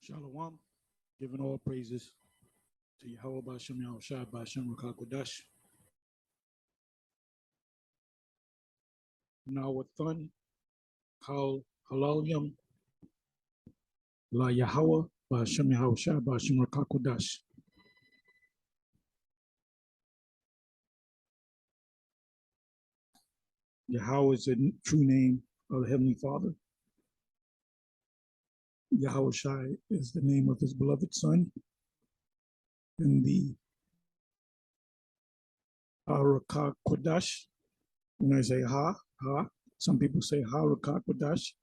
Shalom, giving all praises to Yahweh Ba'Shem Yahushua Ba'Shem Rakakwadash. Nawathan Kal Halal Yam La Yahweh Ba'Shem Yahushua Ba'Shem Rakakwadash. Yahweh is the true name of the Heavenly Father. Yahushua is the name of his beloved Son. And the Rakakwadash, when I say Ha, some people say Ha Rakakwadash.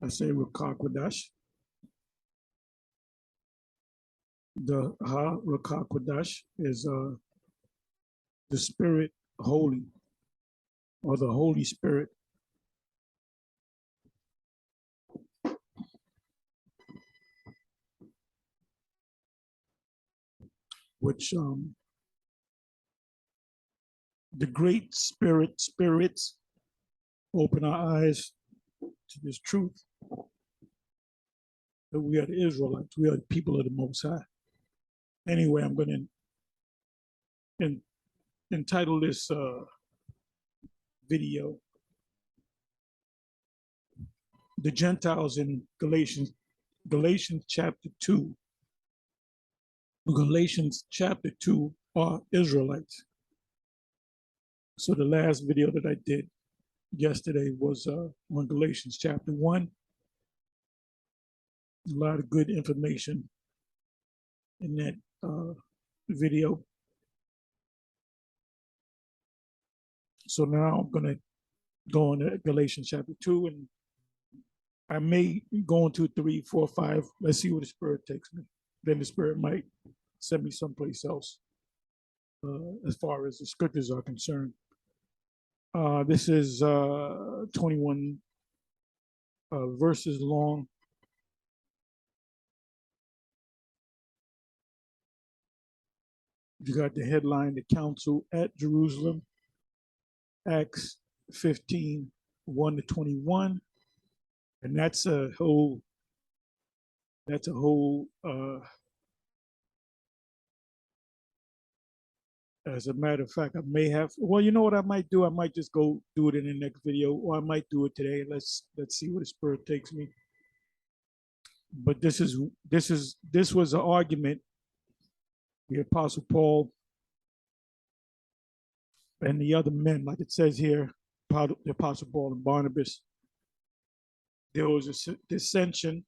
I say Rakakwadash. The Ha Rakakwadash is the Spirit Holy, or the Holy Spirit. Which the great spirits open our eyes to this truth that we are the Israelites, we are the people of the Most High. Anyway, I'm going to entitle this video "The Gentiles in Galatians chapter 2. Galatians chapter 2 are Israelites. So the last video that I did yesterday was on Galatians chapter 1. A lot of good information in that video. So now I'm going to go on to Galatians chapter 2, and I may go into 3, 4, 5. Let's see where the Spirit takes me. Then the Spirit might send me someplace else as far as the scriptures are concerned. This is 21 verses long. You got the headline, "The Council at Jerusalem," Acts 15, 1 to 21. And that's a whole as a matter of fact, I may have, well, you know what I might do? I might just go do it in the next video, or I might do it today. Let's see where the Spirit takes me. But this was an argument the Apostle Paul and the other men, like it says here, the Apostle Paul and Barnabas. There was a dissension,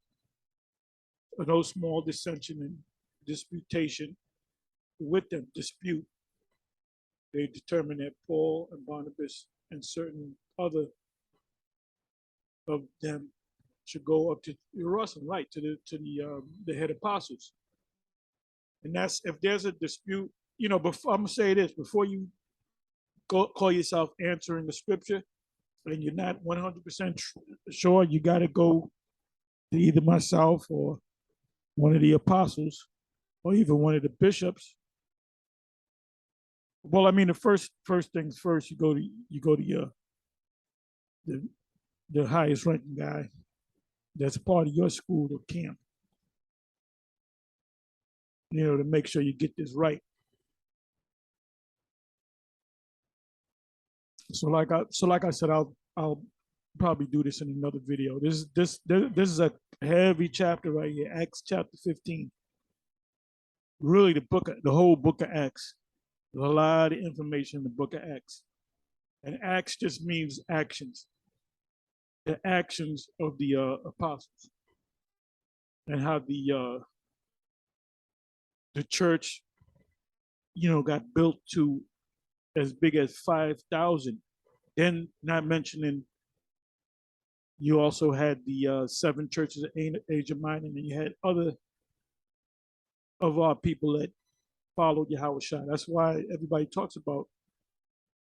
a no small dissension and disputation with them, dispute. They determined that Paul and Barnabas and certain other of them should go up to Jerusalem, right, to the head apostles. And that's, if there's a dispute, you know, before, I'm gonna say this, before you call yourself answering the scripture and you're not 100% sure, you got to go to either myself or one of the apostles or even one of the bishops. Well, I mean, the first things first, you go to the highest ranking guy that's part of your school or camp, you know, to make sure you get this right. So like I said, I'll probably do this in another video. This is a heavy chapter right here, Acts chapter 15. Really, the whole book of Acts. There's a lot of information in the book of Acts. And Acts just means actions. The actions of the apostles. And how the church, you know, got built to as big as 5,000. Then, not mentioning, you also had the 7 churches of Asia Minor, and then you had other of our people that followed Yahushua. That's why everybody talks about,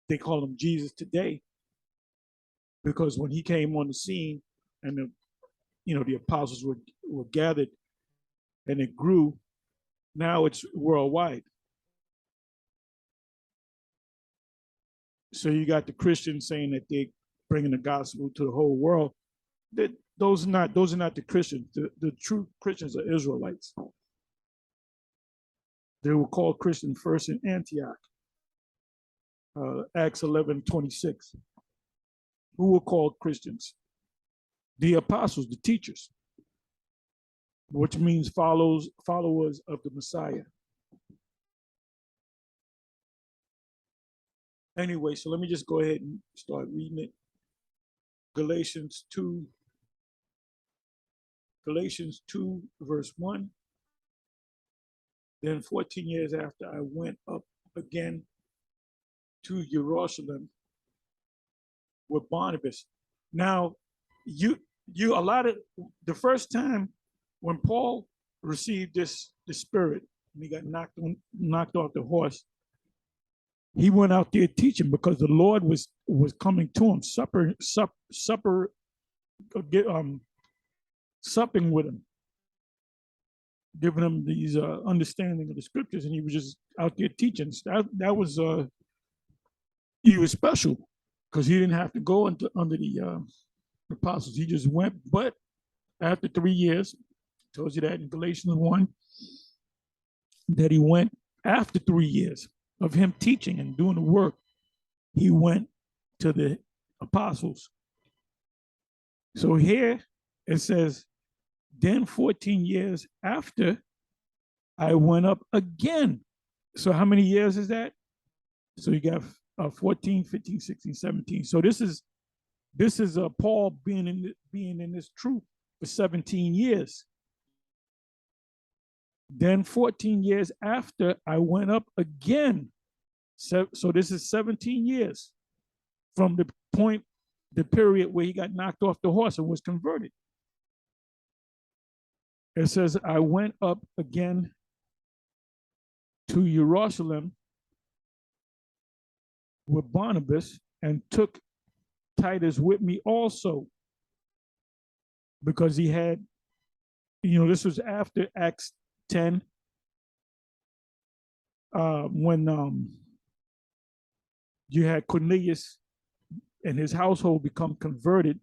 they call him Jesus today, because when he came on the scene and the apostles were gathered and it grew, now it's worldwide. So you got the Christians saying that they're bringing the gospel to the whole world, those are not the Christians. The true Christians are Israelites. They were called Christians first in Antioch. Acts 11:26. Who were called Christians? The apostles, the teachers, which means followers of the Messiah. Anyway, so let me just go ahead and start reading it. Galatians 2, verse 1. Then 14 years after, I went up again to Jerusalem with Barnabas. Now, a lot of the first time when Paul received the Spirit and he got knocked off the horse, he went out there teaching because the Lord was coming to him, supping with him, giving him these understanding of the scriptures, and he was just out there teaching. That was he was special because he didn't have to go under the apostles. He just went. But after 3 years, I told you that in Galatians 1, that he went after 3 years of him teaching and doing the work. He went to the apostles. So here it says, then 14 years after, I went up again. So how many years is that? So you got 14, 15, 16, 17. So this is Paul being in this truth for 17 years. Then 14 years after, I went up again. So this is 17 years from the period where he got knocked off the horse and was converted. It says, I went up again to Jerusalem with Barnabas and took Titus with me also, because he had, this was after Acts 10, when you had Cornelius and his household become converted.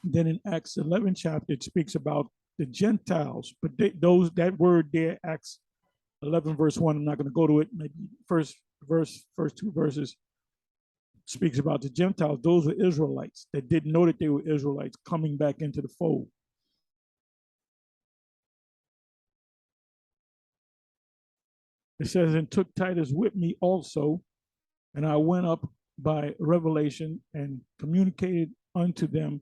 Then in Acts 11 chapter, it speaks about the Gentiles, but that word there, Acts 11 verse 1, I'm not going to go to it, maybe first two verses, speaks about the Gentiles. Those were Israelites that didn't know that they were Israelites coming back into the fold. It says, and took Titus with me also, and I went up by revelation and communicated unto them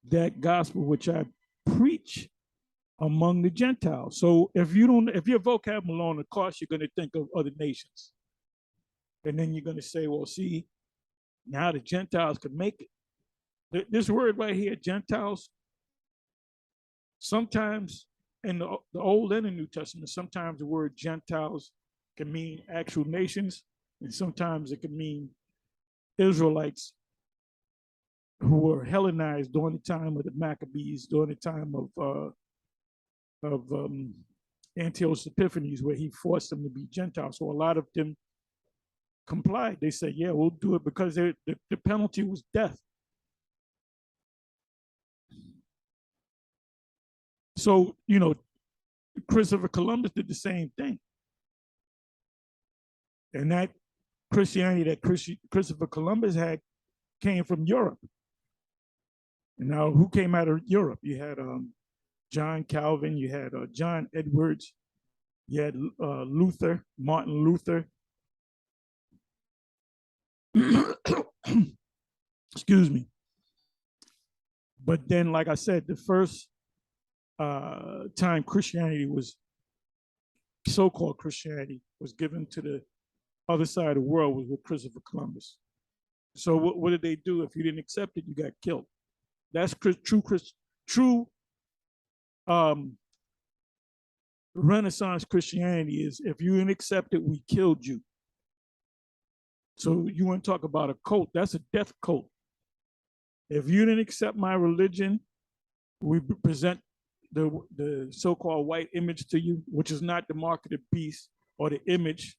that gospel which I preach among the Gentiles. So if your vocabulary on the course, you're going to think of other nations. And then you're going to say, well, see, now the Gentiles could make it. This word right here, Gentiles, sometimes in the Old and the New Testament, sometimes the word Gentiles can mean actual nations, and sometimes it can mean Israelites who were Hellenized during the time of the Maccabees, during the time of Antiochus Epiphanes, where he forced them to be Gentiles. So a lot of them complied. They said, yeah, we'll do it, because the penalty was death. So, Christopher Columbus did the same thing. And that Christianity that Christopher Columbus had came from Europe. And now, who came out of Europe? You had John Calvin, you had John Edwards, you had Martin Luther. Excuse me. But then, like I said, the first time Christianity was, so-called Christianity, was given to the other side of the world was with Christopher Columbus. So what did they do? If you didn't accept it, you got killed. That's true Renaissance Christianity is, if you didn't accept it, we killed you. So you want to talk about a cult? That's a death cult. If you didn't accept my religion, we present the so-called white image to you, which is not the mark of the beast or the image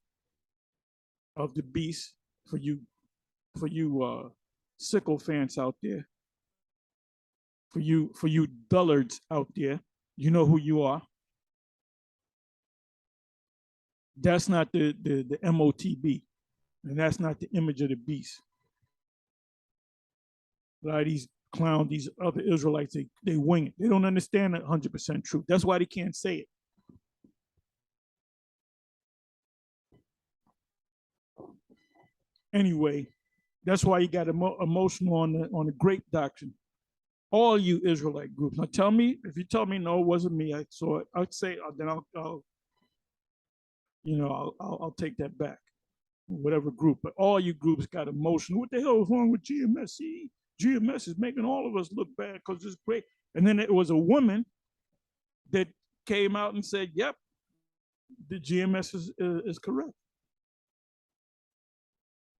of the beast for you sycophants out there. for you dullards out there, you know who you are. That's not the MOTB, and that's not the image of the beast. A lot of these clowns, these other Israelites, they wing it. They don't understand 100% truth. That's why they can't say it. Anyway, that's why you got emotional on the grape doctrine. All you Israelite groups. Now tell me, if you tell me no, it wasn't me, I saw it. I'd say then I'll I'll take that back. Whatever group, but all you groups got emotional. What the hell is wrong with GMS? See, GMS is making all of us look bad because it's great. And then it was a woman that came out and said, "Yep, the GMS is correct."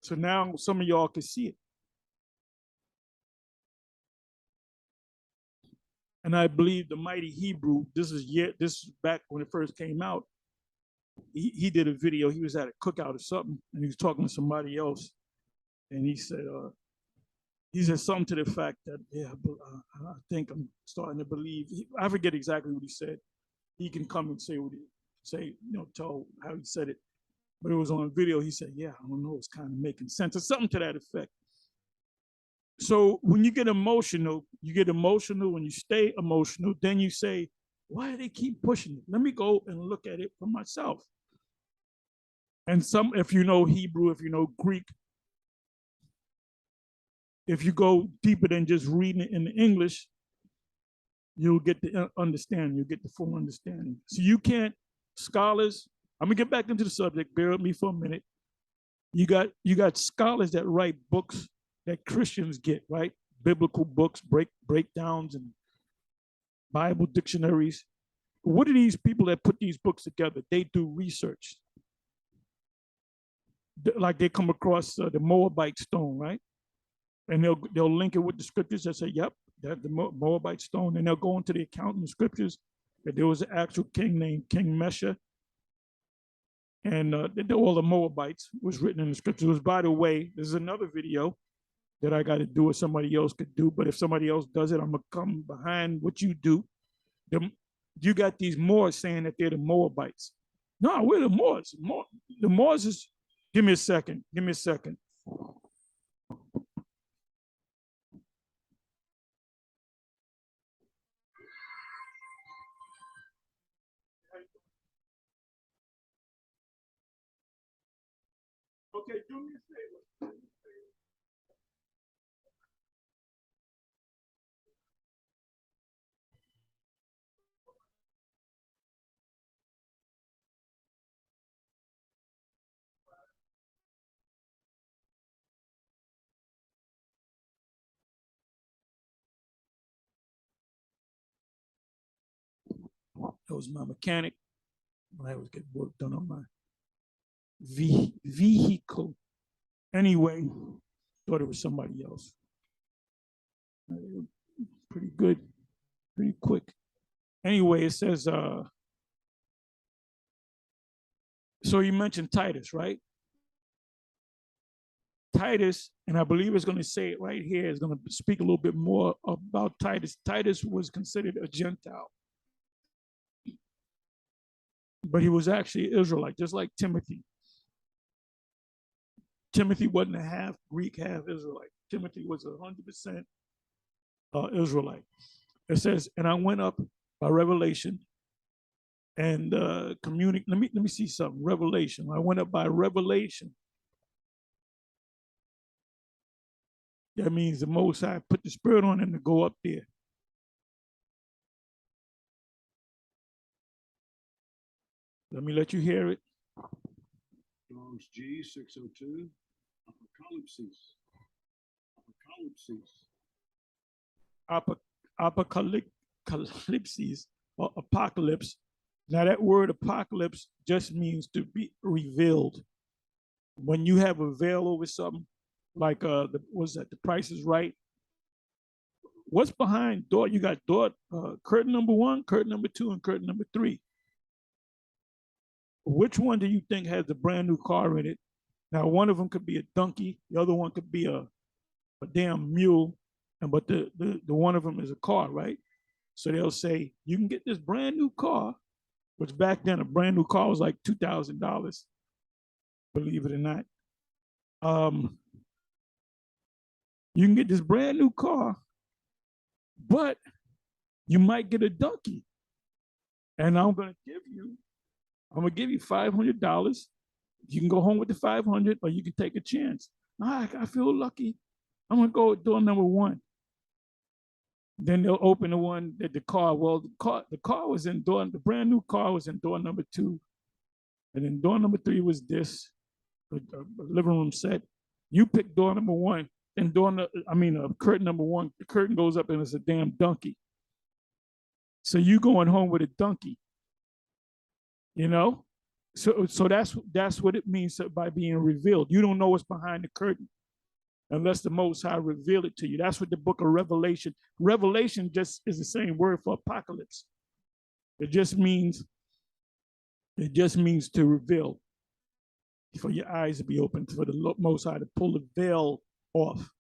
So now some of y'all can see it. And I believe the Mighty Hebrew, this is back when it first came out. He did a video. He was at a cookout or something, and he was talking to somebody else. And he said something to the fact that, yeah, I think I'm starting to believe. I forget exactly what he said. He can come and say tell how he said it. But it was on video. He said, yeah, I don't know, it's kind of making sense, or something to that effect. So when you get emotional, when you stay emotional, then you say, why do they keep pushing it? Let me go and look at it for myself. And if you know Hebrew, if you know Greek, if you go deeper than just reading it in English, you'll get the understanding, you'll get the full understanding. So you can't, scholars, I'm gonna get back into the subject, bear with me for a minute. You got scholars that write books that Christians get, right? Biblical books, breakdowns and Bible dictionaries. What are these people that put these books together? They do research. Like they come across the Moabite stone, right? And they'll link it with the scriptures that say, yep, that's the Moabite stone. And they'll go into the account in the scriptures that there was an actual king named King Mesha. And all the Moabites was written in the scriptures. By the way, there's another video that I got to do or somebody else could do. But if somebody else does it, I'm going to come behind what you do. You got these Moors saying that they're the Moabites. No, we're the Moors. The Moors is, give me a second. Okay, do me a favor. That was my mechanic when I was getting work done on my vehicle. Anyway, thought it was somebody else. Pretty good, pretty quick. Anyway, it says, so you mentioned Titus, right? Titus, and I believe it's going to say it right here, is going to speak a little bit more about Titus. Titus was considered a Gentile, but he was actually an Israelite, just like Timothy. Timothy wasn't a half Greek, half Israelite. Timothy was 100% Israelite. It says, and I went up by revelation and communicate. Let me see something. Revelation. I went up by revelation. That means the Most High put the Spirit on him to go up there. Let me let you hear it. Strong's G 602. Apocalypses or apocalypse. Now that word apocalypse just means to be revealed. When you have a veil over something, like the Price is Right. What's behind door? You got door curtain number 1, curtain number 2, and curtain number 3. Which one do you think has a brand new car in it? Now, one of them could be a donkey, the other one could be a damn mule, And but the one of them is a car, right? So they'll say you can get this brand new car, which back then a brand new car was like $2,000, believe it or not. Um, you can get this brand new car, but you might get a donkey. And I'm gonna give you $500. You can go home with the 500, or you can take a chance. I feel lucky. I'm gonna go with door number one. Then they'll open the one that the car. Well, the car was in door. The brand new car was in door number two, and then door number three was this, a living room set. You pick door number one, and curtain number one. The curtain goes up, and it's a damn donkey. So you going home with a donkey, you know? So that's what it means by being revealed. You don't know what's behind the curtain unless the Most High reveal it to you. That's what the book of Revelation just is the same word for apocalypse. It just means to reveal, for your eyes to be open, for the Most High to pull the veil off.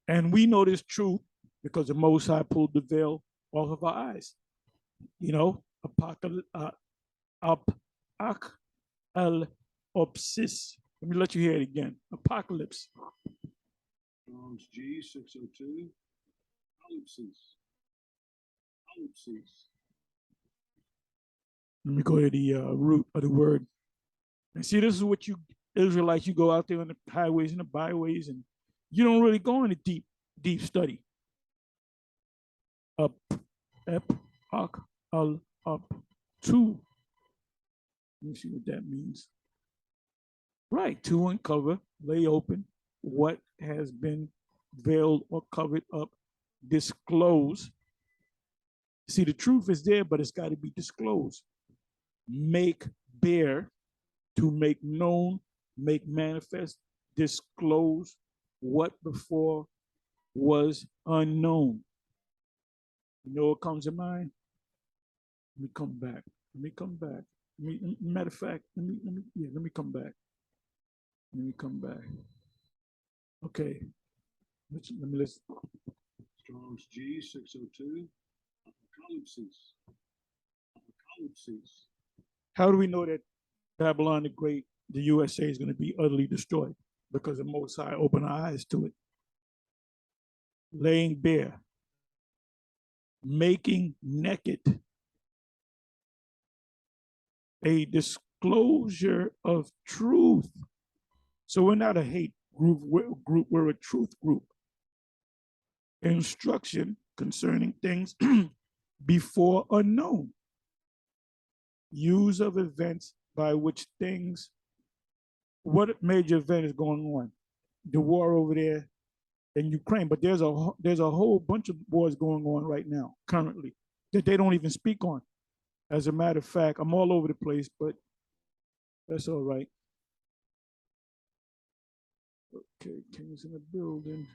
And we know this truth because the Most High pulled the veil off of our eyes. You know, apocalypsis. Let me let you hear it again. Apocalypse. Strong's G 602. Apocalypsis. Let me go to the root of the word. And see, this is what you Israelites, you go out there on the highways and the byways, and you don't really go into deep study. Up, to. Let me see what that means. Right, to uncover, lay open what has been veiled or covered up, disclose. See, the truth is there, but it's got to be disclosed. Make bare, to make known, make manifest, disclose what before was unknown. You know what comes to mind? Let me come back. Matter of fact, let me come back. Okay. Let me listen. Strong's G 602. Apocalypsis. How do we know that Babylon the Great, the USA, is going to be utterly destroyed? Because the Most High opened our eyes to it. Laying bare, making naked, a disclosure of truth. So we're not a hate group, we're a truth group. Instruction concerning things before unknown. Use of events by which things, what major event is going on? The war over there in Ukraine, but there's a whole bunch of wars going on right now, currently, that they don't even speak on. As a matter of fact, I'm all over the place, but that's all right. Okay, King's in the building.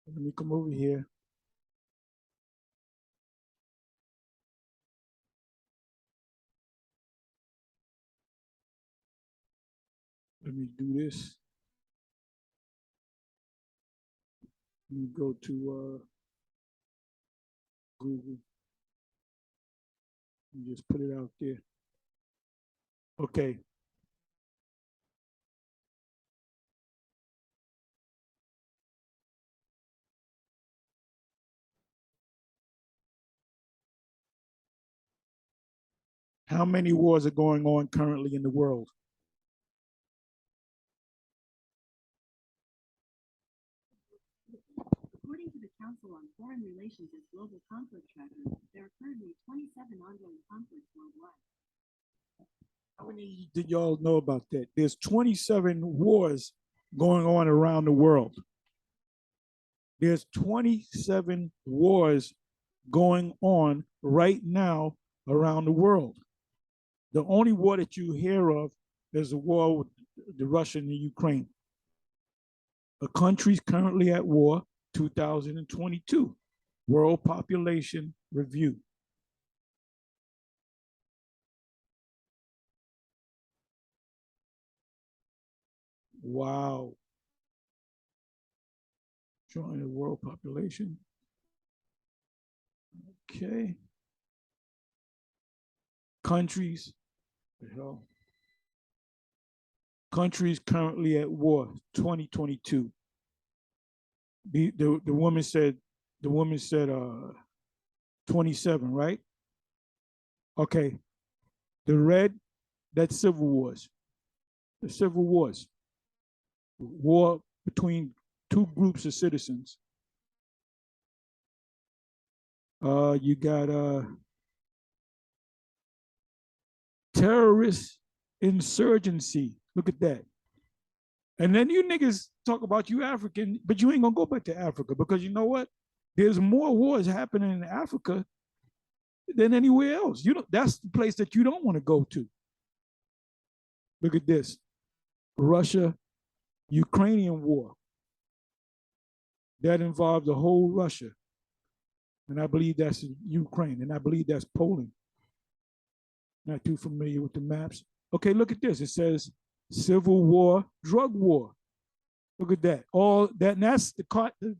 Let me come over here. Let me do this. Let me go to Google and just put it out there. Okay. How many wars are going on currently in the world? According to the Council on Foreign Relations' Global Conflict Tracker, there are currently 27 ongoing conflicts worldwide. How many did y'all know about that? There's 27 wars going on around the world. There's 27 wars going on right now around the world. The only war that you hear of is the war with the Russia and the Ukraine. A country's currently at war, 2022, World Population Review. Wow. Showing the world population. Okay. Countries. The hell. Countries currently at war, 2022. The woman said 27, right? Okay. The red, that's civil wars. The civil wars. War between two groups of citizens. You got terrorist insurgency. Look at that. And then you niggas talk about you African, but you ain't gonna go back to Africa because you know what? There's more wars happening in Africa than anywhere else. You know, that's the place that you don't want to go to. Look at this. Russia, Ukrainian war. That involves the whole Russia. And I believe that's Ukraine. And I believe that's Poland. Not too familiar with the maps. Okay, look at this. It says civil war, drug war. Look at that. All that, and that's the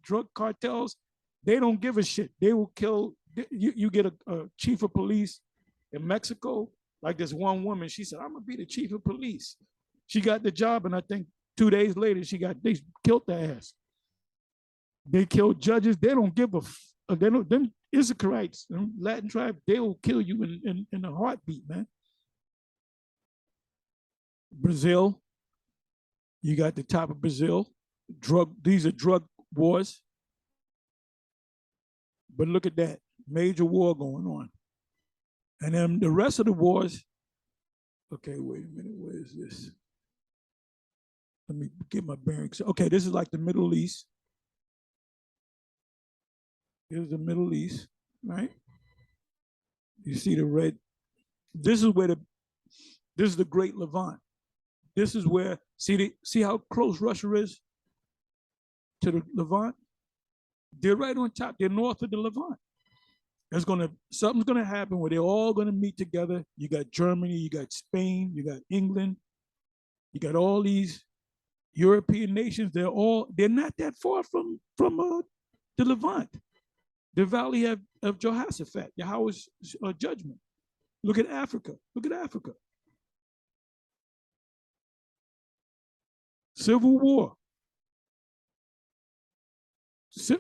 drug cartels. They don't give a shit. They will kill. You get a chief of police in Mexico, like this one woman. She said, "I'm gonna be the chief of police." She got the job, and I think 2 days later, they killed their ass. They killed judges. They don't give a. They don't. Them Issacharites, them Latin tribe, they will kill you in a heartbeat, man. Brazil, you got the top of Brazil. These are drug wars. But look at that. Major war going on. And then the rest of the wars, okay, wait a minute, where is this? Let me get my bearings. Okay, this is like the Middle East. Here's the Middle East, right? You see the red. This is the Great Levant. This is where, see how close Russia is to the Levant? They're right on top. They're north of the Levant. Something's gonna happen where they're all gonna meet together. You got Germany, you got Spain, you got England, you got all these European nations. They're not that far from the Levant, the Valley of Jehoshaphat, Yahweh's judgment. Look at Africa. Look at Africa. Civil war.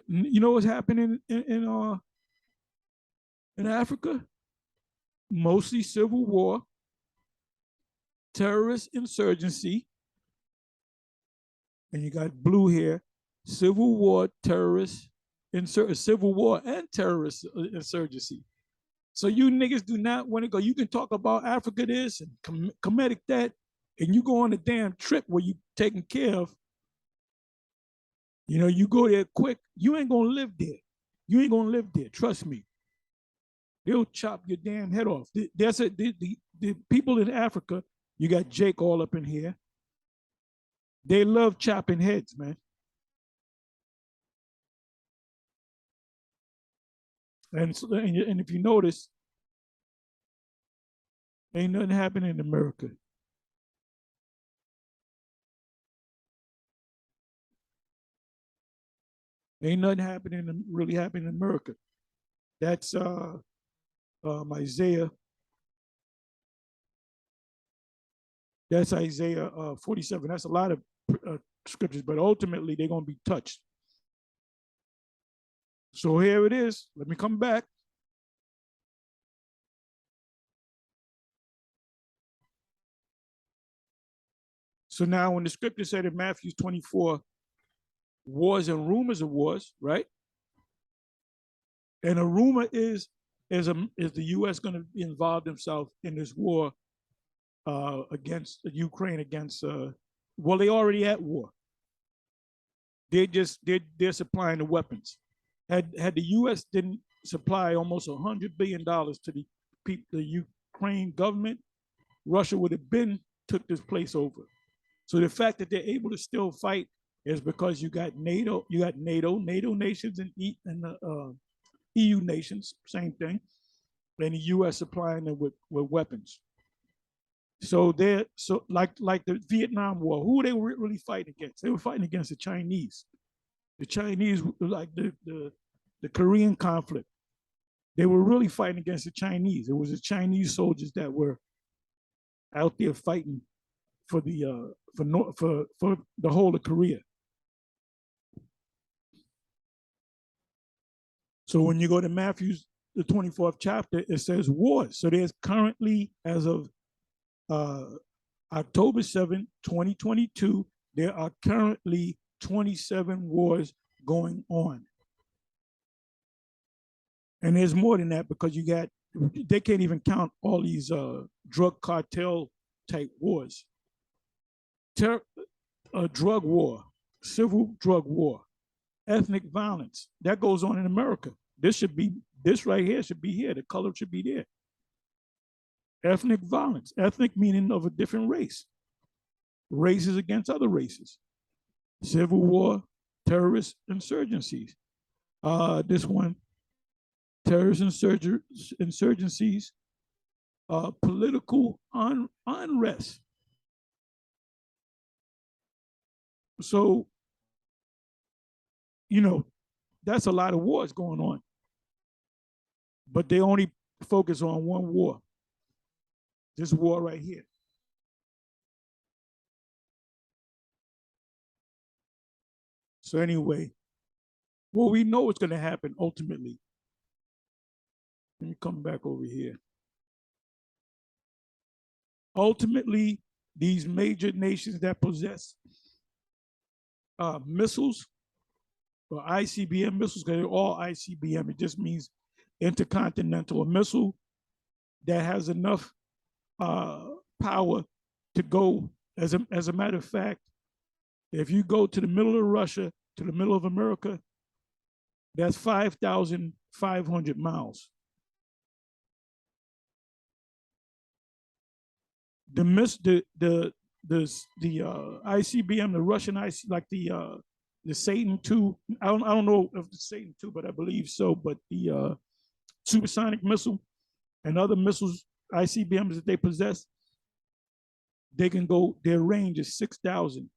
You know what's happening in Africa? Mostly civil war, terrorist insurgency, and you got blue here, civil war, civil war and terrorist insurgency. So you niggas do not want to go. You can talk about Africa this and Kemetic that, and you go on a damn trip where you taken care of. You know, you go there quick, you ain't gonna live there. You ain't gonna live there, trust me. They'll chop your damn head off. The people in Africa, you got Jake all up in here. They love chopping heads, man. And if you notice, ain't nothing happening in America. Ain't nothing really happening in America. That's Isaiah. That's Isaiah 47. That's a lot of scriptures, but ultimately they're going to be touched. So here it is. Let me come back. So now when the scripture said in Matthew 24, wars and rumors of wars, right? And a rumor is the U.S. going to involve themselves in this war against Ukraine, well, they already at war. They're supplying the weapons. Had the U.S. didn't supply almost $100 billion to the Ukraine government, Russia would have been took this place over. So the fact that they're able to still fight is because you got NATO nations and EU nations, same thing, and the U.S. supplying them with weapons. So they're so like the Vietnam War, who they were really fighting against? They were fighting against the Chinese. The Chinese, like the Korean conflict, they were really fighting against the Chinese. It was the Chinese soldiers that were out there fighting for the for the whole of Korea. So when you go to Matthew's the 24th chapter, it says wars. So there's currently, as of October 7, 2022, there are currently 27 wars going on. And there's more than that because they can't even count all these drug cartel type wars. Drug war, civil drug war, ethnic violence, that goes on in America. This right here should be here. The color should be there. Ethnic violence, ethnic meaning of a different race. Races against other races. Civil war, terrorist insurgencies. This one, terrorist insurgencies, political unrest. So, that's a lot of wars going on. But they only focus on one war. This war right here. So anyway, well, we know what's going to happen ultimately. Let me come back over here. Ultimately, these major nations that possess missiles or ICBM missiles, because they're all ICBM, it just means intercontinental, a missile that has enough power to go. As a matter of fact, if you go to the middle of Russia, to the middle of America, that's 5,500 miles. The ICBM, the Russian IC, like the Satan II. I don't know if the Satan II, but I believe so. But the supersonic missile and other missiles, ICBMs that they possess, they can go. Their range is 6,000.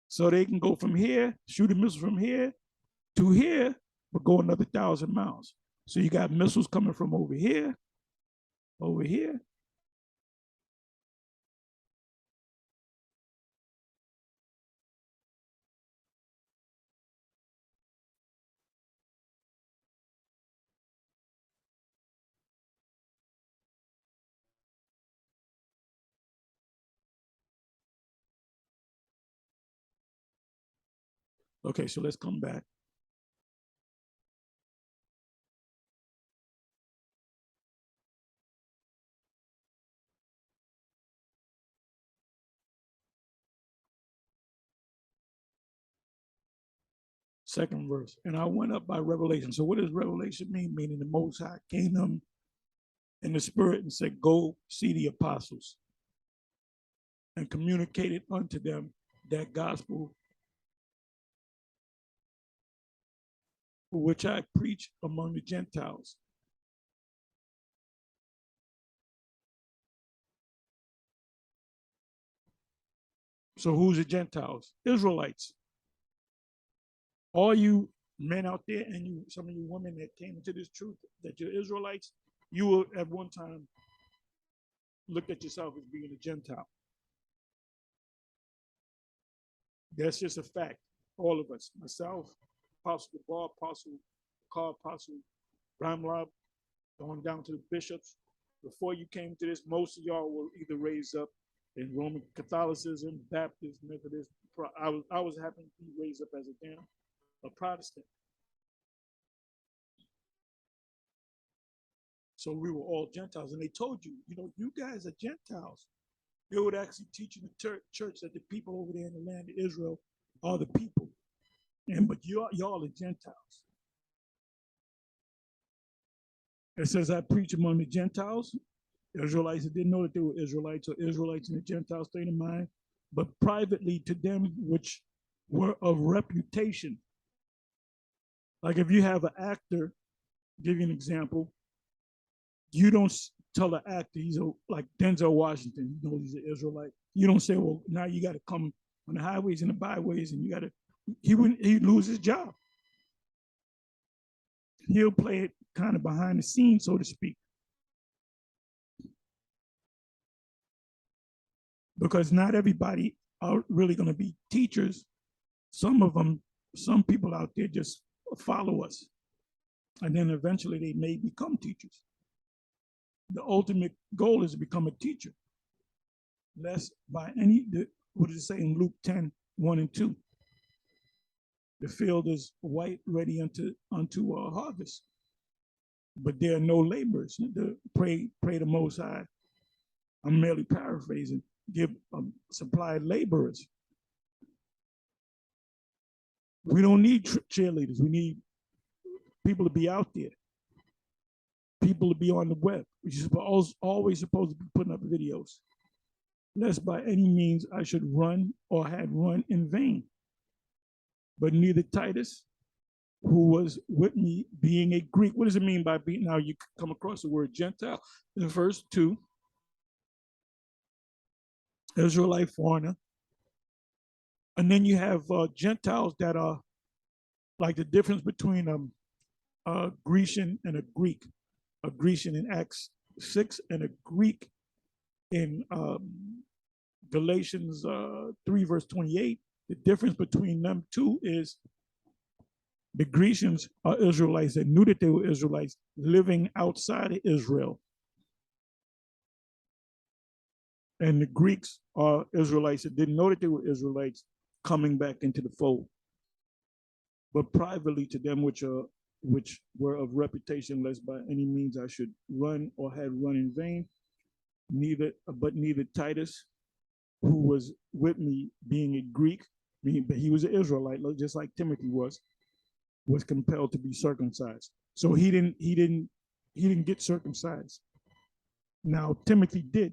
So they can go from here, shoot a missile from here to here, but go another 1,000 miles. So you got missiles coming from over here. Okay, so let's come back. Second verse. And I went up by revelation. So what does revelation mean? Meaning the Most High came them in the spirit and said, go see the apostles and communicated unto them that gospel which I preach among the Gentiles. So who's the Gentiles? Israelites. All you men out there and some of you women that came into this truth that you're Israelites, you will at one time look at yourself as being a Gentile. That's just a fact. All of us, myself, Apostle Gabar, Apostle Carl, Apostle Ramlab, going down to the bishops. Before you came to this, most of y'all were either raised up in Roman Catholicism, Baptist, Methodist. I was happy to be raised up as a Protestant. So we were all Gentiles, and they told you, you guys are Gentiles. They would actually teach in the church that the people over there in the land of Israel are the people, but y'all are Gentiles. It says, I preach among the Gentiles. Israelites that didn't know that they were Israelites, or Israelites in the Gentile state of mind, but privately to them which were of reputation. Like if you have an actor, give you an example, you don't tell an actor he's like Denzel Washington, you know, he's an Israelite. You don't say, well, now you got to come on the highways and the byways, and you got to. He'd lose his job. He'll play it kind of behind the scenes, so to speak, because not everybody are really going to be teachers. Some of them, some people out there just follow us, and then eventually they may become teachers. The ultimate goal is to become a teacher. Lest by any, what does it say in Luke 10:1-2? The field is white, ready unto a harvest, but there are no laborers. Pray the Most High. I'm merely paraphrasing. Give supply laborers. We don't need cheerleaders. We need people to be out there. People to be on the web. We're always supposed to be putting up videos. Lest by any means I should run or had run in vain. But neither Titus, who was with me, being a Greek. What does it mean by being? Now you come across the word Gentile in verse 2. Israelite, foreigner. And then you have Gentiles that are like the difference between a Grecian and a Greek. A Grecian in Acts 6 and a Greek in Galatians 3 verse 28. The difference between them two is the Grecians are Israelites that knew that they were Israelites living outside of Israel. And the Greeks are Israelites that didn't know that they were Israelites coming back into the fold. But privately to them which were of reputation, lest by any means I should run or had run in vain, neither Titus, who was with me, being a Greek, but he was an Israelite, just like Timothy was compelled to be circumcised. So he didn't get circumcised. Now Timothy did.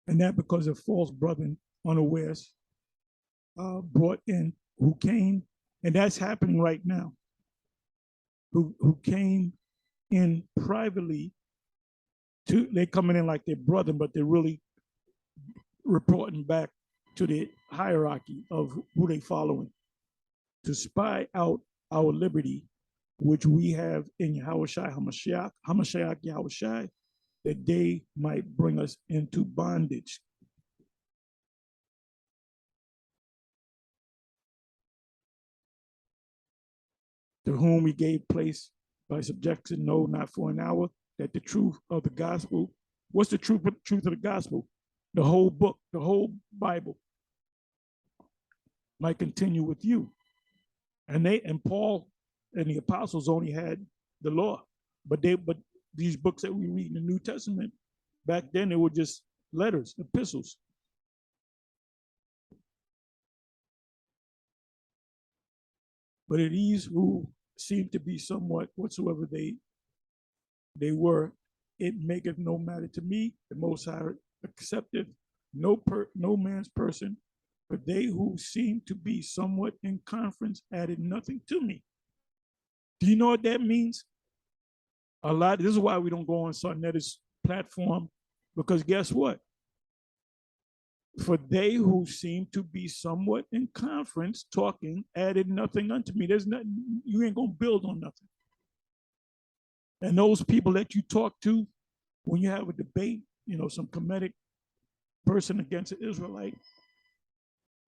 And that because of false brethren unawares brought in, who came, and that's happening right now, who came in privately they're coming in like their brother, but they're really reporting back to the hierarchy of who they following, to spy out our liberty, which we have in Yahushua Hamashiach Yahushua, that they might bring us into bondage. To whom we gave place by subjection, no, not for an hour, that the truth of the gospel, what's the truth of the gospel? The whole book, the whole Bible might continue with you. And Paul and the apostles only had the law, but these books that we read in the New Testament, back then they were just letters, epistles. But it these who seem to be somewhat whatsoever they were, it maketh no matter to me. The Most High accepteth no man's person, but they who seem to be somewhat in conference added nothing to me. Do you know what that means? This is why we don't go on Sarnetta's platform, because guess what? For they who seem to be somewhat in conference talking added nothing unto me. There's nothing, you ain't gonna build on nothing. And those people that you talk to when you have a debate, some comedic person against an Israelite,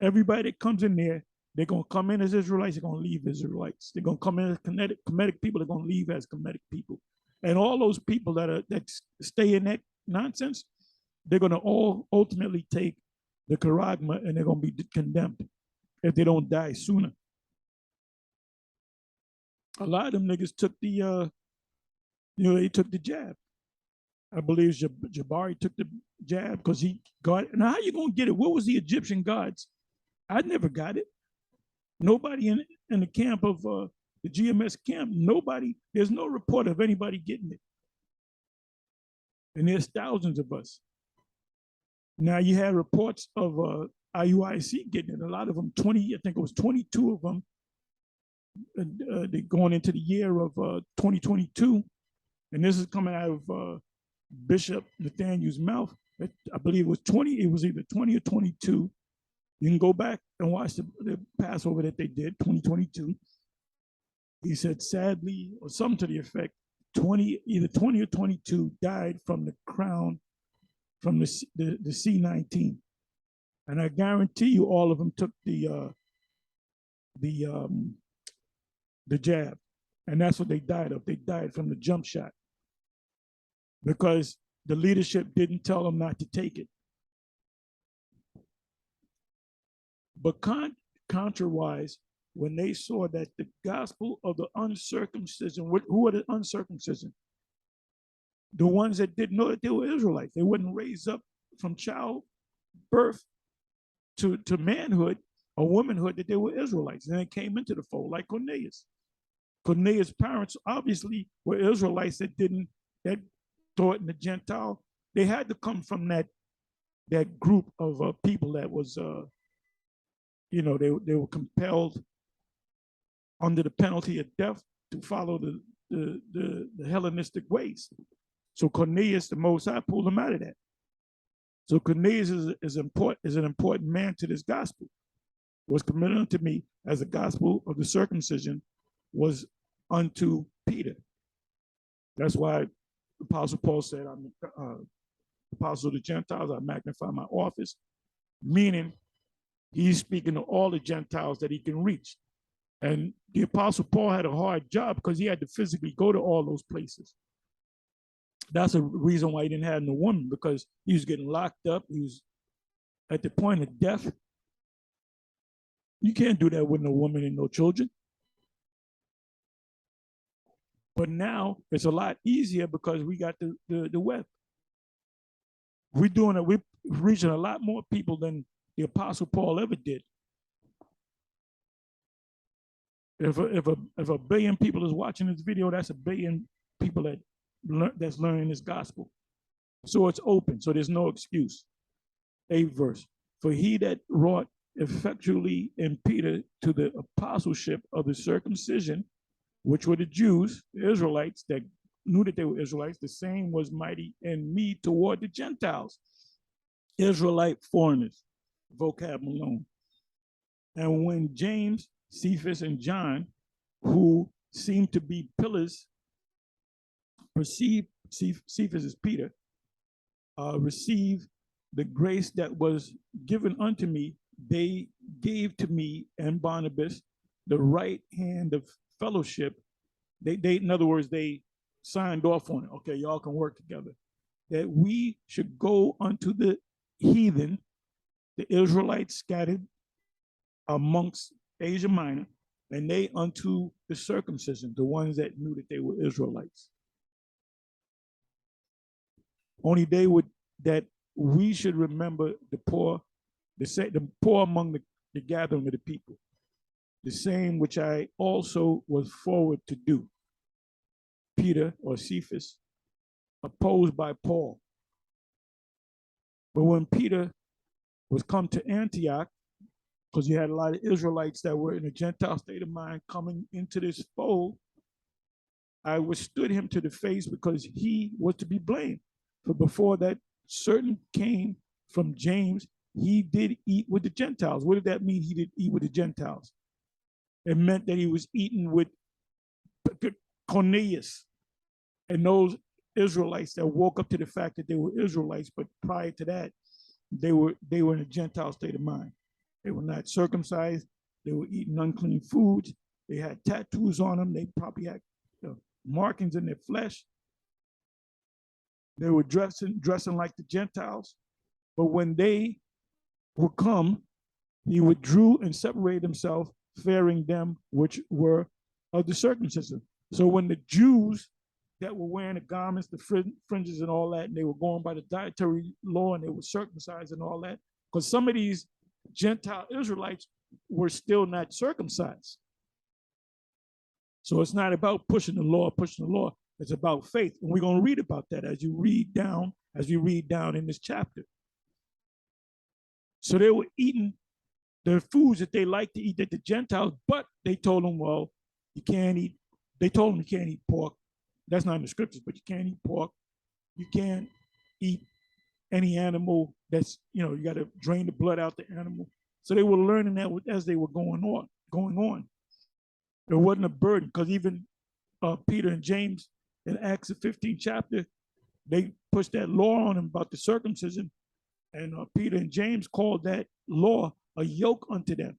everybody that comes in there, they're gonna come in as Israelites, they're gonna leave Israelites. They're gonna come in as comedic people, they're gonna leave as comedic people. And all those people that stay in that nonsense, they're gonna all ultimately take the charagma and they're gonna be condemned if they don't die sooner. A lot of them niggas took they took the jab. I believe Jabari took the jab because he got it. Now, how you gonna get it? What was the Egyptian gods? I never got it. Nobody in the camp of the GMS camp, there's no report of anybody getting it. And there's thousands of us. Now you had reports of IUIC getting it. A lot of them, I think it was 22 of them they're going into the year of 2022, and this is coming out of Bishop Nathaniel's mouth. I believe it was 20. It was either 20 or 22. You can go back and watch the Passover that they did, 2022. He said, sadly, or something to the effect, either 20 or 22 died from the crown, from the C-19. And I guarantee you all of them took the jab. And that's what they died of. They died from the jump shot because the leadership didn't tell them not to take it. But contrawise, when they saw that the gospel of the uncircumcision, who are the uncircumcision? The ones that didn't know that they were Israelites. They wouldn't raise up from childbirth to manhood or womanhood that they were Israelites. And they came into the fold like Cornelius. Cornelius' parents obviously were Israelites that thought in the Gentile. They had to come from that group of people that was, they were compelled under the penalty of death to follow the Hellenistic ways. So Cornelius, the Most High, pulled him out of that. So Cornelius is an important man to this gospel. Was committed unto me as the gospel of the circumcision was unto Peter. That's why Apostle Paul said, I'm apostle of the Gentiles, I magnify my office, meaning he's speaking to all the Gentiles that he can reach. And the Apostle Paul had a hard job because he had to physically go to all those places. That's a reason why he didn't have no woman, because he was getting locked up. He was at the point of death. You can't do that with no woman and no children. But now it's a lot easier because we got the web. We're reaching a lot more people than the Apostle Paul ever did. If a billion people is watching this video, that's a billion people that's learning this gospel. So it's open. So there's no excuse. 8th verse. For he that wrought effectually in Peter to the apostleship of the circumcision, which were the Jews, the Israelites that knew that they were Israelites, the same was mighty in me toward the Gentiles, Israelite foreigners, vocab alone. And when James, Cephas, and John, who seemed to be pillars, perceived, Cephas is Peter, received the grace that was given unto me, they gave to me and Barnabas the right hand of fellowship. They in other words, they signed off on it. Okay, y'all can work together. That we should go unto the heathen, the Israelites scattered amongst Asia Minor, and they unto the circumcision, the ones that knew that they were Israelites. Only they would, that we should remember the poor, the poor among the gathering of the people, the same which I also was forward to do. Peter or Cephas, opposed by Paul. But when Peter was come to Antioch, because you had a lot of Israelites that were in a Gentile state of mind coming into this fold, I withstood him to the face because he was to be blamed. For before that certain came from James, he did eat with the Gentiles. What did that mean, he did eat with the Gentiles? It meant that he was eating with Cornelius and those Israelites that woke up to the fact that they were Israelites, but prior to that, they were in a Gentile state of mind. They were not circumcised. They were eating unclean foods. They had tattoos on them. They probably had markings in their flesh. They were dressing like the Gentiles. But when they would come, he withdrew and separated himself, fearing them which were of the circumcision. So when the Jews that were wearing the garments, the fringes and all that, and they were going by the dietary law and they were circumcised and all that, because some of these Gentile Israelites were still not circumcised. So it's not about pushing the law. It's about faith. And we're going to read about that as you read down in this chapter. So they were eating the foods that they like to eat, that the Gentiles, but they told them, well, You can't eat. They told him you can't eat pork. That's not in the scriptures, but you can't eat pork. You can't eat any animal that's, you got to drain the blood out the animal. So they were learning that as they were going on. It wasn't a burden, because even Peter and James in Acts the 15th chapter, they pushed that law on them about the circumcision, and Peter and James called that law a yoke unto them.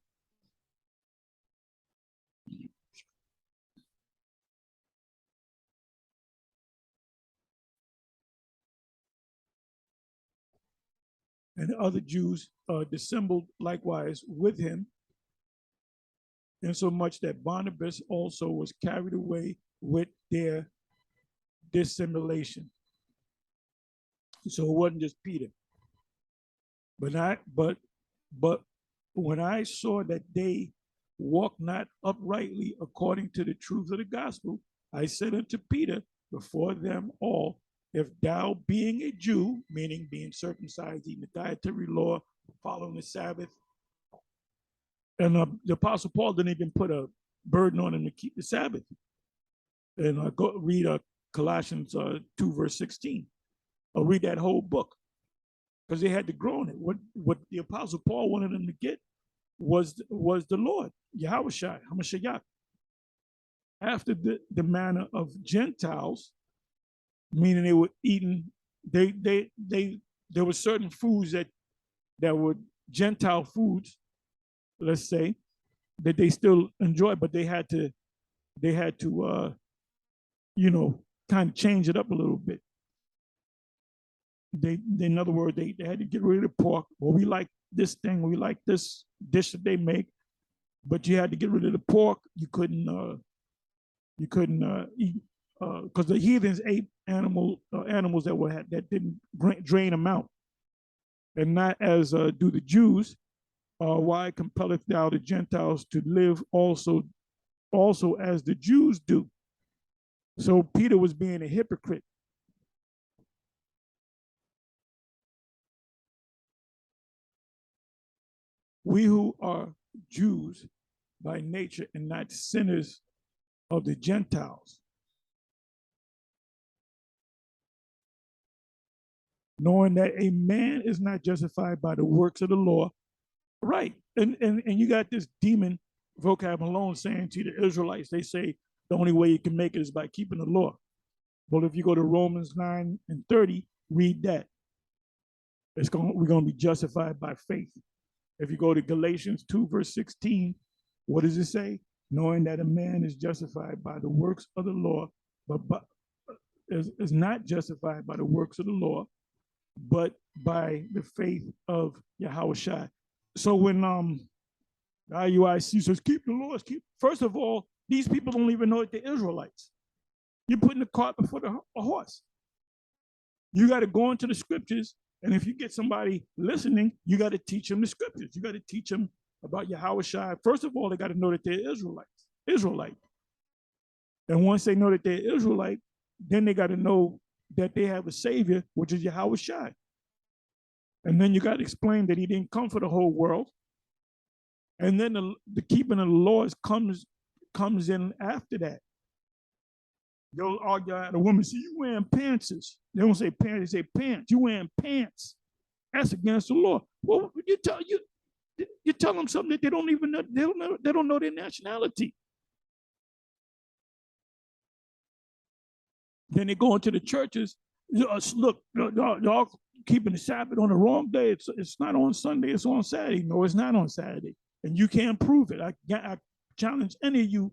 And the other Jews dissembled likewise with him, insomuch that Barnabas also was carried away with their dissimulation. So it wasn't just Peter. But when I saw that they walk not uprightly according to the truth of the gospel, I said unto Peter before them all, if thou being a Jew, meaning being circumcised, eating the dietary law, following the Sabbath, and the Apostle Paul didn't even put a burden on him to keep the Sabbath. And go read Colossians 2, verse 16. I'll read that whole book, because they had to grow in it. What the Apostle Paul wanted them to get was the Lord, Yahushua, Hamashiach. After the manner of Gentiles, meaning they were eating, there were certain foods that were Gentile foods, let's say, that they still enjoy, but they had to kind of change it up a little bit. In other words, they had to get rid of the pork. Well, we like this thing, we like this dish that they make, but you had to get rid of the pork. You couldn't eat, because the heathens ate animals that didn't drain them out, and not as do the Jews. Why compelleth thou the Gentiles to live also as the Jews do? So Peter was being a hypocrite. We who are Jews by nature and not sinners of the Gentiles, knowing that a man is not justified by the works of the law. Right. And you got this demon vocab alone saying to the Israelites, they say the only way you can make it is by keeping the law. Well, if you go to Romans 9:30, read that. We're going to be justified by faith. If you go to Galatians 2, verse 16, what does it say? Knowing that a man is justified by the works of the law, but is not justified by the works of the law, but by the faith of Yahushua. So when IUIC says keep the laws, first of all, these people don't even know that they're Israelites. You're putting the cart before the horse. You got to go into the scriptures, and if you get somebody listening, you got to teach them the scriptures. You got to teach them about Yahushua. First of all, they got to know that they're Israelite. And once they know that they're Israelite, then they got to know that they have a savior, which is Yahushua. And then you got to explain that he didn't come for the whole world. And then the keeping of the laws comes in after that. You'll argue at a woman, see, you wearing pants. They don't say pants, they say pants. You wearing pants. That's against the law. Well, you tell them something that they don't even know. They don't know their nationality. Then they go into the churches. Look, y'all keeping the Sabbath on the wrong day. It's not on Sunday, it's on Saturday. No, it's not on Saturday. And you can't prove it. I challenge any of you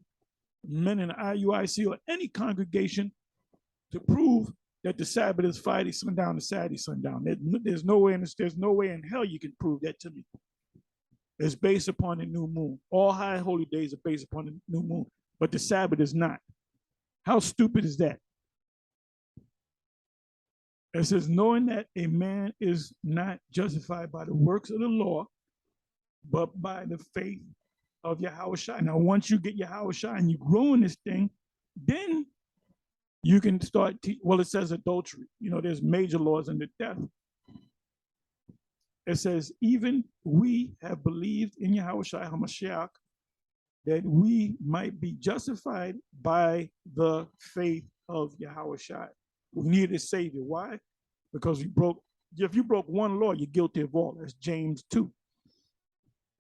men in the IUIC or any congregation to prove that the Sabbath is Friday sundown to Saturday sundown. There's no way in hell you can prove that to me. It's based upon the new moon. All high holy days are based upon the new moon, but the Sabbath is not. How stupid is that? It says, knowing that a man is not justified by the works of the law, but by the faith of Yahushua. Now, once you get Yahushua and you grow in this thing, then you can start, it says adultery. There's major laws under death. It says, even we have believed in Yahushua HaMashiach that we might be justified by the faith of Yahweh Shai. We need a savior. Why? Because if you broke one law, you're guilty of all. That's James 2.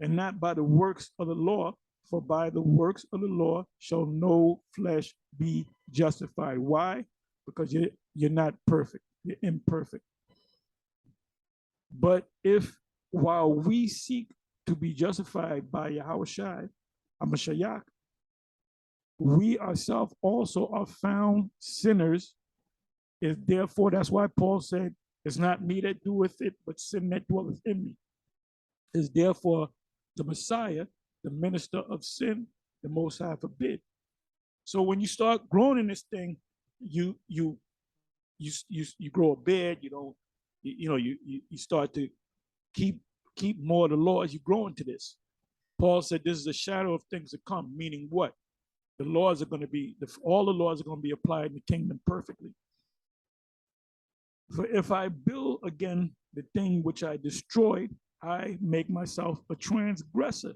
And not by the works of the law, for by the works of the law shall no flesh be justified. Why? Because you're not perfect. You're imperfect. But if while we seek to be justified by Yahweh Shai, Hamashiach, we ourselves also are found sinners, is therefore, that's why Paul said, it's not me that doeth it, but sin that dwelleth in me. Is therefore the Messiah, the minister of sin, the Most High forbid. So when you start growing in this thing, you grow a beard. You start to keep more of the law as you grow into this. Paul said this is a shadow of things to come, meaning what? The laws are going to be, all the laws are going to be applied in the kingdom perfectly. For if I build again the thing which I destroyed, I make myself a transgressor.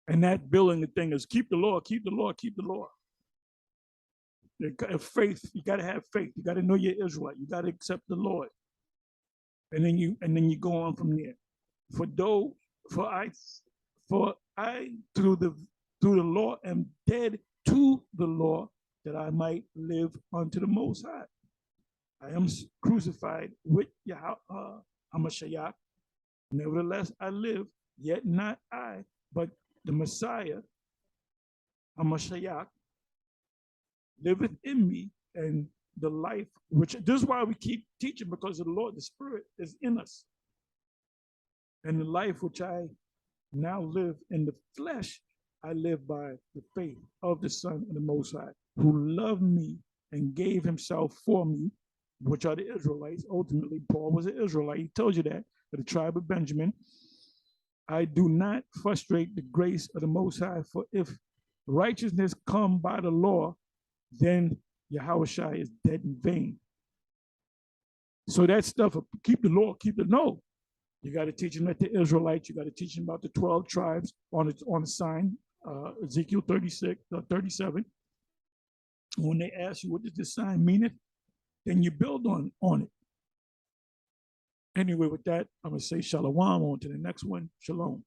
And that building the thing is keep the law, keep the law, keep the law. Faith, you got to have faith. You got to know you're Israelite. You got to accept the Lord. And then you go on from there. For I through the law am dead to the law, that I might live unto the Most High. I am crucified with Hamashiach. Nevertheless, I live, yet not I, but the Messiah, Hamashiach, liveth in me, and the life which, this is why we keep teaching, because of the Lord, the Spirit is in us. And the life which I now live in the flesh, I live by the faith of the Son of the Most High, who loved me and gave himself for me, which are the Israelites. Ultimately, Paul was an Israelite. He told you that, for the tribe of Benjamin. I do not frustrate the grace of the Most High, for if righteousness come by the law, then Yahweh Shai is dead in vain. So that stuff, keep the law, keep the no. You got to teach them that the Israelites, you got to teach them about the 12 tribes on a sign, Ezekiel 36, 37. When they ask you, what does this sign mean? Then you build on it. Anyway, with that, I'm going to say shalom on to the next one. Shalom.